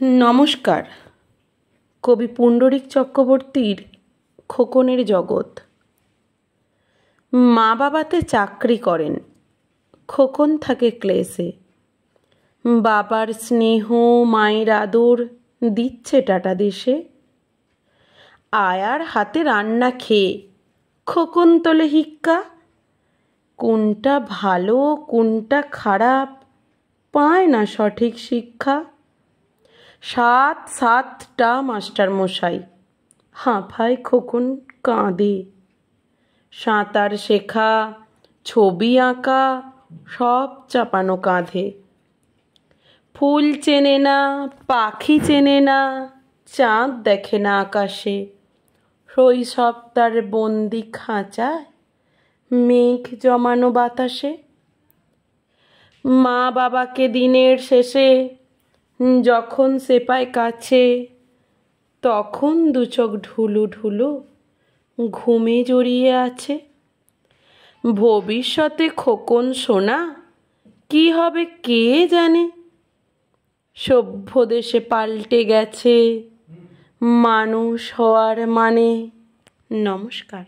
নমস্কার। কবি পুণ্ডরিক চক্রবর্তীর খোকনের জগৎ। মা বাবাতে চাকরি করেন, খোকন থাকে ক্লেশে। বাবার স্নেহ মায়ের আদর দিচ্ছে টাটা দেশে। আয়ার হাতে রান্না খেয়ে খোকন তোলে হিক্কা। কোনটা ভালো কোনটা খারাপ পায় না সঠিক শিক্ষা। 7-7টা মাস্টার মশাই, হাঁফায় খোকন কাঁদে। সাঁতার শেখা ছবি আঁকা সব চাপানো কাঁধে। ফুল চেনে না পাখি চেনে না, চাঁদ দেখে না আকাশে। শৈশব তার বন্দি খাঁচায়, মেঘ জমানো বাতাসে। মা বাবাকে দিনের শেষে যখন সে পায় কাছে, তখন দু চোখ ঢুলু ঢুলু ঘুমে জড়িয়ে আছে। ভবিষ্যতে খোকন সোনা কি হবে কে জানে। সভ্য দেশে পাল্টে গেছে মানুষ হওয়ার মানে। নমস্কার।